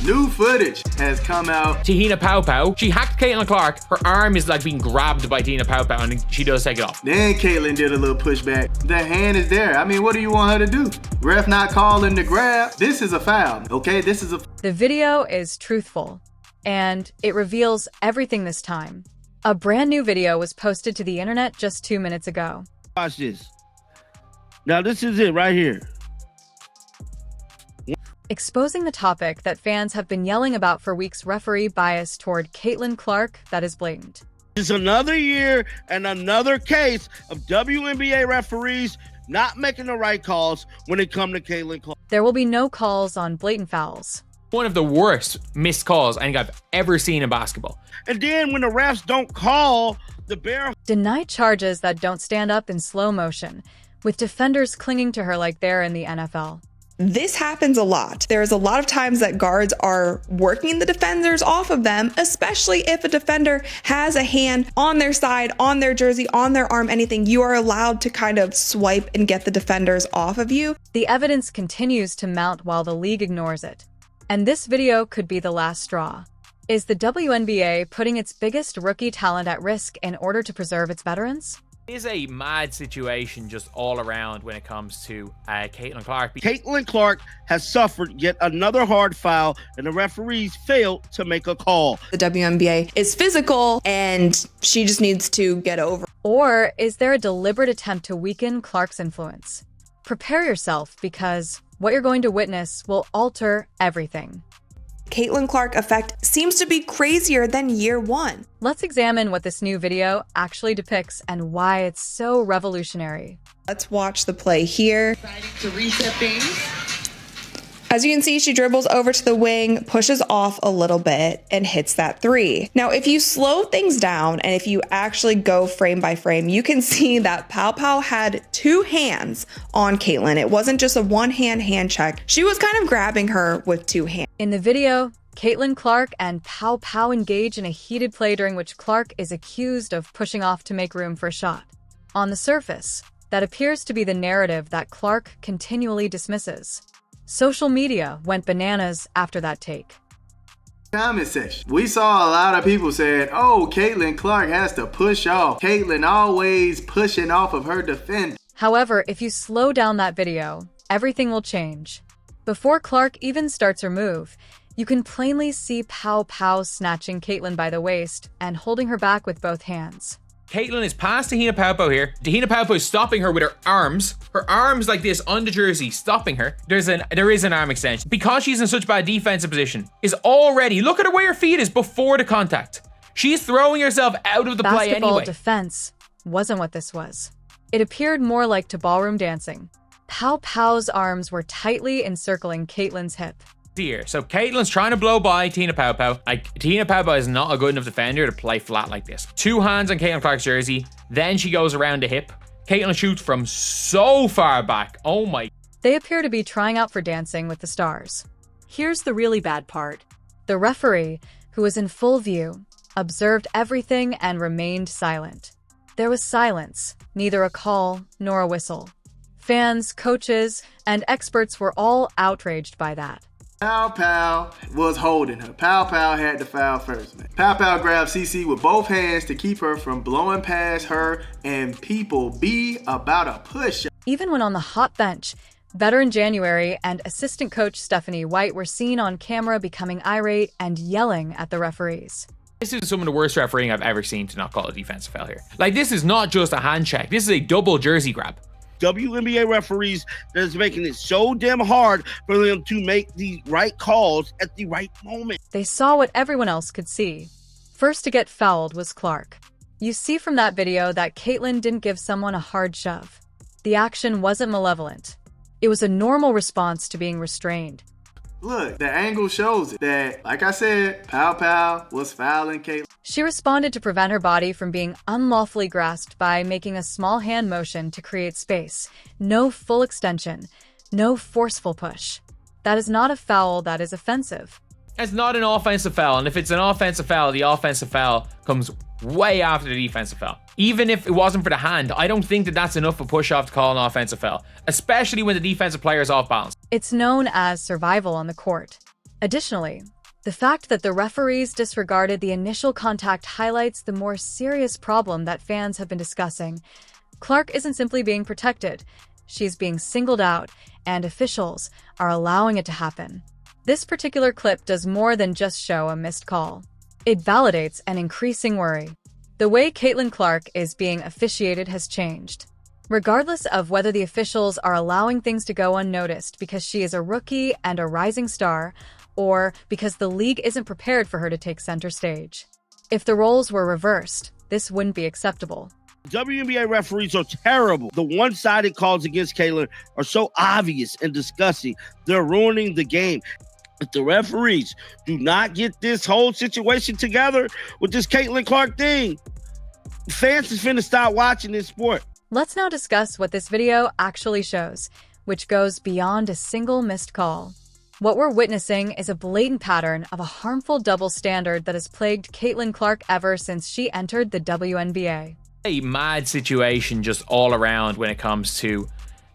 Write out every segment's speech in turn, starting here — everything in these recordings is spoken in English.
New footage has come out. Tina Pow Pow, she hacked Caitlin Clark. Her arm is like being grabbed by Tina Pow Pow and she does take it off. Then Caitlin did a little pushback. The hand is there. I mean, what do you want her to do? Ref not calling the grab. This is a foul, okay? This is a... The video is truthful, and it reveals everything this time. A brand new video was posted to the internet just 2 minutes ago. Watch this. Now this is it right here. Exposing the topic that fans have been yelling about for weeks: referee bias toward Caitlin Clark that is blatant. It's another year and another case of WNBA referees not making the right calls when it comes to Caitlin Clark. There will be no calls on blatant fouls. One of the worst missed calls I think I've ever seen in basketball. And then when the refs don't call, the bear... Deny charges that don't stand up in slow motion, with defenders clinging to her like they're in the NFL. This happens a lot. There's a lot of times that guards are working the defenders off of them, especially if a defender has a hand on their side, on their jersey, on their arm, anything. You are allowed to kind of swipe and get the defenders off of you. The evidence continues to mount while the league ignores it. And this video could be the last straw. Is the WNBA putting its biggest rookie talent at risk in order to preserve its veterans? It is a mad situation just all around when it comes to Caitlin Clark. Caitlin Clark has suffered yet another hard foul, and the referees failed to make a call. The WNBA is physical, and she just needs to get over. Or is there a deliberate attempt to weaken Clark's influence? Prepare yourself, because what you're going to witness will alter everything. Caitlin Clark effect seems to be crazier than year one. Let's examine what this new video actually depicts and why it's so revolutionary. Let's watch the play here. To reset things. As you can see, she dribbles over to the wing, pushes off a little bit, and hits that three. Now, if you slow things down and if you actually go frame by frame, you can see that Pow Pow had two hands on Caitlin. It wasn't just a one-hand hand check. She was kind of grabbing her with two hands. In the video, Caitlin Clark and Pow Pow engage in a heated play during which Clark is accused of pushing off to make room for a shot. On the surface, that appears to be the narrative that Clark continually dismisses. Social media went bananas after that take. Comment section. We saw a lot of people saying, oh, Caitlin Clark has to push off. Caitlin always pushing off of her defender. However, if you slow down that video, everything will change. Before Clark even starts her move, you can plainly see Pow Pow snatching Caitlin by the waist and holding her back with both hands. Caitlin is past Tina Pow Pow here. Tina Pow Pow is stopping her with her arms. Her arms like this on the jersey, stopping her. There is an arm extension. Because she's in such bad defensive position, is already, look at the way her feet is before the contact. She's throwing herself out of the play Basketball anyway. defense wasn't what this was. It appeared more like to ballroom dancing. Pow Pow's arms were tightly encircling Caitlin's hip. Here. So Caitlin's trying to blow by Tina Pow Pow. Like, Tina Pow Pow is not a good enough defender to play flat like this. Two hands on Caitlin Clark's jersey. Then she goes around the hip. Caitlin shoots from so far back. Oh my. They appear to be trying out for Dancing with the Stars. Here's the really bad part. The referee, who was in full view, observed everything and remained silent. There was silence, neither a call nor a whistle. Fans, coaches, and experts were all outraged by that. Pow Pow was holding her. Pow Pow had the foul first, man. Pow Pow grabbed CC with both hands to keep her from blowing past her, and people be about a push. Even when on the hot bench, veteran January and assistant coach Stephanie White were seen on camera becoming irate and yelling at the referees. This is some of the worst refereeing I've ever seen to not call a defensive foul here. Like, this is not just a hand check. This is a double jersey grab. WNBA referees that's making it so damn hard for them to make the right calls at the right moment. They saw what everyone else could see. First to get fouled was Clark. You see from that video that Caitlin didn't give someone a hard shove. The action wasn't malevolent. It was a normal response to being restrained. Look, the angle shows it that, like I said, Pow Pow was fouling Caitlin. She responded to prevent her body from being unlawfully grasped by making a small hand motion to create space. No full extension, no forceful push. That is not a foul, that is offensive. It's not an offensive foul, and if it's an offensive foul, the offensive foul comes way after the defensive foul. Even if it wasn't for the hand, I don't think that that's enough of a push-off to call an offensive foul, especially when the defensive player is off balance. It's known as survival on the court. Additionally, the fact that the referees disregarded the initial contact highlights the more serious problem that fans have been discussing. Clark isn't simply being protected, she's being singled out, and officials are allowing it to happen. This particular clip does more than just show a missed call. It validates an increasing worry. The way Caitlin Clark is being officiated has changed. Regardless of whether the officials are allowing things to go unnoticed because she is a rookie and a rising star, or because the league isn't prepared for her to take center stage. If the roles were reversed, this wouldn't be acceptable. WNBA referees are terrible. The one-sided calls against Caitlin are so obvious and disgusting. They're ruining the game. If the referees do not get this whole situation together with this Caitlin Clark thing, fans is finna stop watching this sport. Let's now discuss what this video actually shows, which goes beyond a single missed call. What we're witnessing is a blatant pattern of a harmful double standard that has plagued Caitlin Clark ever since she entered the WNBA. A mad situation just all around when it comes to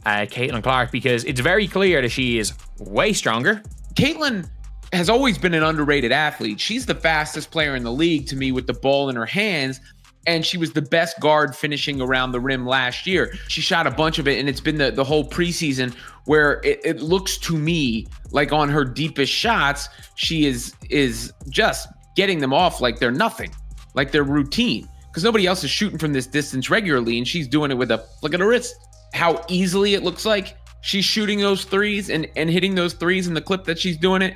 Caitlin Clark, because it's very clear that she is way stronger. Caitlin has always been an underrated athlete. She's the fastest player in the league to me with the ball in her hands, and she was the best guard finishing around the rim last year. She shot a bunch of it, and it's been the whole preseason where it looks to me like on her deepest shots, she is just getting them off like they're nothing, like they're routine, because nobody else is shooting from this distance regularly, and she's doing it with a flick of the wrist. How easily it looks like she's shooting those threes and hitting those threes in the clip that she's doing it,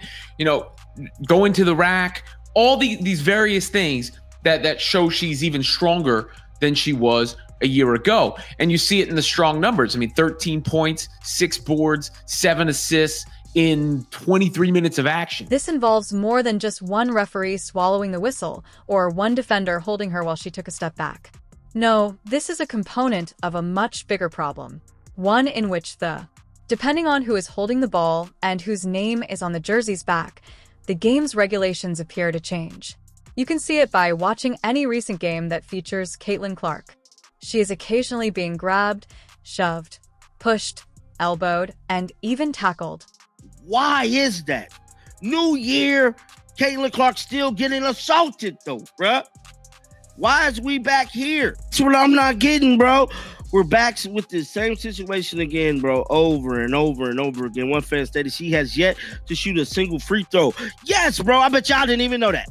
going to the rack, all these various things that show she's even stronger than she was a year ago. And you see it in the strong numbers. I mean, 13 points, 6 boards, 7 assists in 23 minutes of action. This involves more than just one referee swallowing the whistle or one defender holding her while she took a step back. No, this is a component of a much bigger problem, one in which depending on who is holding the ball and whose name is on the jersey's back, the game's regulations appear to change. You can see it by watching any recent game that features Caitlin Clark. She is occasionally being grabbed, shoved, pushed, elbowed, and even tackled. Why is that? New year, Caitlin Clark still getting assaulted though, bruh. Why is we back here? That's what I'm not getting, bro. We're back with the same situation again, bro, over and over and over again. One fan stated she has yet to shoot a single free throw. Yes, bro, I bet y'all didn't even know that.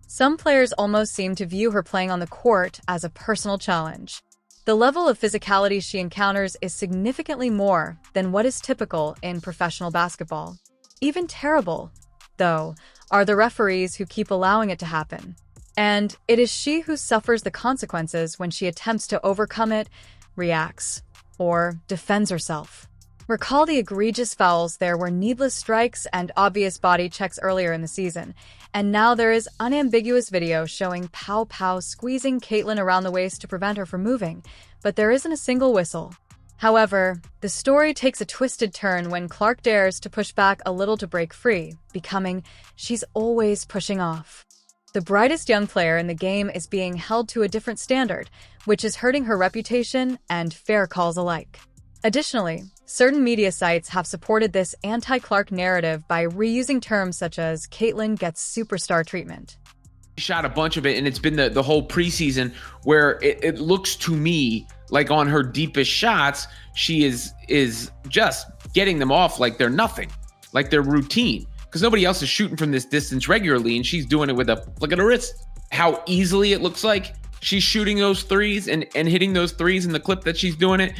Some players almost seem to view her playing on the court as a personal challenge. The level of physicality she encounters is significantly more than what is typical in professional basketball. Even terrible, though, are the referees who keep allowing it to happen. And it is she who suffers the consequences when she attempts to overcome it, reacts, or defends herself. Recall the egregious fouls there were needless strikes and obvious body checks earlier in the season, and now there is unambiguous video showing Pow Pow squeezing Caitlin around the waist to prevent her from moving, but there isn't a single whistle. However, the story takes a twisted turn when Clark dares to push back a little to break free, becoming "she's always pushing off." The brightest young player in the game is being held to a different standard, which is hurting her reputation and fair calls alike. Additionally, certain media sites have supported this anti-Clark narrative by reusing terms such as "Caitlin gets superstar treatment." She shot a bunch of it, and it's been the whole preseason where it looks to me like on her deepest shots, she is just getting them off like they're nothing, like they're routine, because nobody else is shooting from this distance regularly, and she's doing it with a flick of the wrist. How easily it looks like she's shooting those threes and hitting those threes in the clip that she's doing it,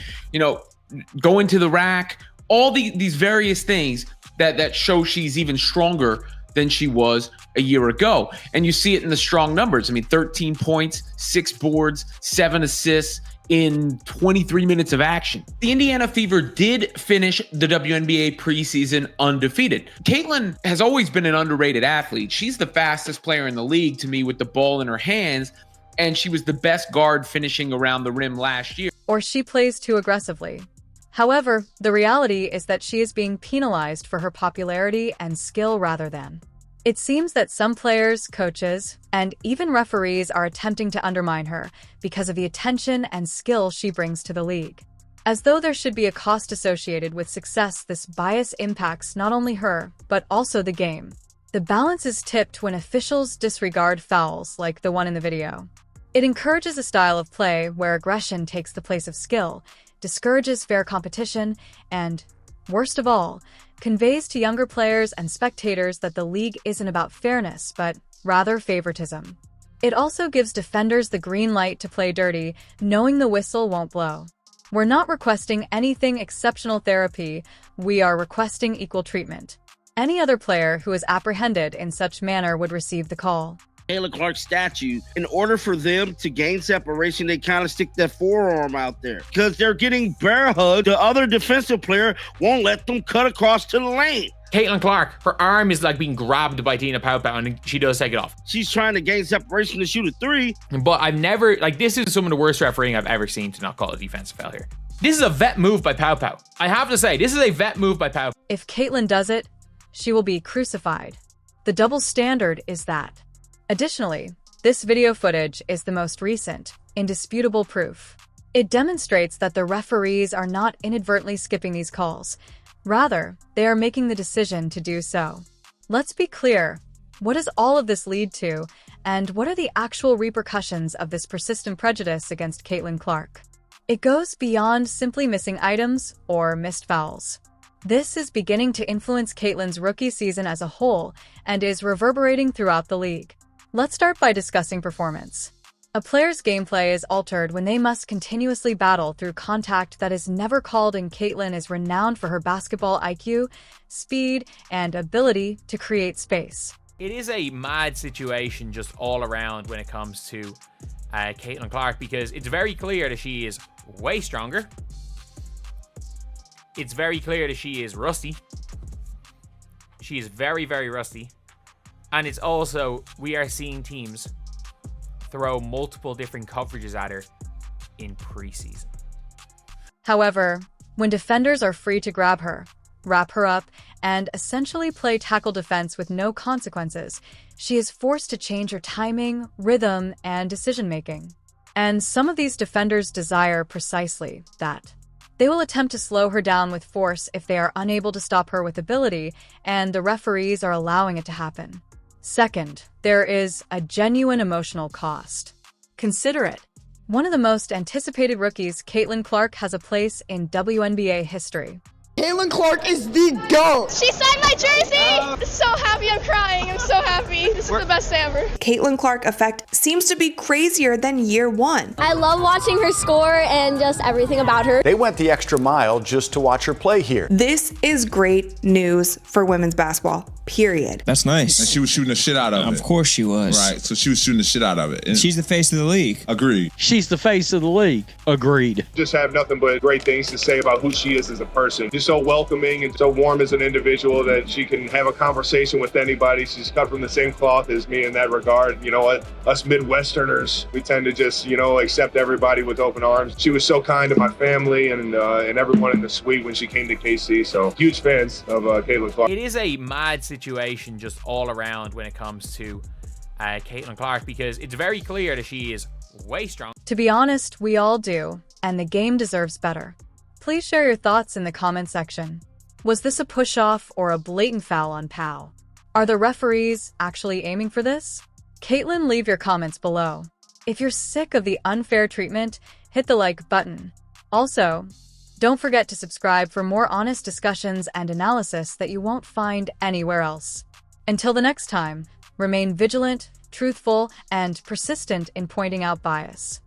going to the rack, all these various things that show she's even stronger than she was a year ago. And you see it in the strong numbers. I mean, 13 points, 6 boards, 7 assists in 23 minutes of action. The Indiana Fever did finish the WNBA preseason undefeated. Caitlin has always been an underrated athlete. She's the fastest player in the league to me with the ball in her hands, and she was the best guard finishing around the rim last year. Or she plays too aggressively. However, the reality is that she is being penalized for her popularity and skill rather than. It seems that some players, coaches, and even referees are attempting to undermine her because of the attention and skill she brings to the league. As though there should be a cost associated with success, this bias impacts not only her, but also the game. The balance is tipped when officials disregard fouls like the one in the video. It encourages a style of play where aggression takes the place of skill, discourages fair competition, and, worst of all, conveys to younger players and spectators that the league isn't about fairness, but rather favoritism. It also gives defenders the green light to play dirty, knowing the whistle won't blow. We're not requesting anything exceptional therapy, we are requesting equal treatment. Any other player who is apprehended in such manner would receive the call. Caitlin Clark's statue, in order for them to gain separation, they kind of stick their forearm out there because they're getting bear hugged. The other defensive player won't let them cut across to the lane. Caitlin Clark, her arm is like being grabbed by Tina Paopao and she does take it off. She's trying to gain separation to shoot a three. But I've never, this is some of the worst refereeing I've ever seen to not call a defensive foul here. This is a vet move by Paopao. I have to say, this is a vet move by Paopao. If Caitlin does it, she will be crucified. The double standard is that. Additionally, this video footage is the most recent, indisputable proof. It demonstrates that the referees are not inadvertently skipping these calls. Rather, they are making the decision to do so. Let's be clear, what does all of this lead to, and what are the actual repercussions of this persistent prejudice against Caitlin Clark? It goes beyond simply missing items or missed fouls. This is beginning to influence Caitlin's rookie season as a whole and is reverberating throughout the league. Let's start by discussing performance. A player's gameplay is altered when they must continuously battle through contact that is never called, and Caitlin is renowned for her basketball IQ, speed, and ability to create space. It is a mad situation just all around when it comes to Caitlin Clark, because it's very clear that she is way stronger. It's very clear that she is rusty. She is very, very rusty. And it's also, we are seeing teams throw multiple different coverages at her in preseason. However, when defenders are free to grab her, wrap her up, and essentially play tackle defense with no consequences, she is forced to change her timing, rhythm, and decision-making. And some of these defenders desire precisely that. They will attempt to slow her down with force if they are unable to stop her with ability, and the referees are allowing it to happen. Second, there is a genuine emotional cost. Consider it. One of the most anticipated rookies, Caitlin Clark, has a place in WNBA history. Caitlin Clark is the GOAT! She signed my jersey! I'm so happy, I'm crying, I'm so happy. This is the best day ever. Caitlin Clark effect seems to be crazier than year one. I love watching her score and just everything about her. They went the extra mile just to watch her play here. This is great news for women's basketball, period. That's nice. And she was shooting the shit out of it. Of course she was. Right, so she was shooting the shit out of it. And she's the face of the league. Agreed. She's the face of the league. Agreed. Just have nothing but great things to say about who she is as a person. She's so welcoming and so warm as an individual that she can have a conversation with anybody. She's cut from the same cloth as me in that regard. You know what? Us Midwesterners, we tend to just, accept everybody with open arms. She was so kind to my family and everyone in the suite when she came to KC. So huge fans of Caitlin Clark. It is a mad situation just all around when it comes to Caitlin Clark, because it's very clear that she is way strong. To be honest, we all do, and the game deserves better. Please share your thoughts in the comment section. Was this a push-off or a blatant foul on Pau? Are the referees actually aiming for this? Caitlin, leave your comments below. If you're sick of the unfair treatment, hit the like button. Also, don't forget to subscribe for more honest discussions and analysis that you won't find anywhere else. Until the next time, remain vigilant, truthful, and persistent in pointing out bias.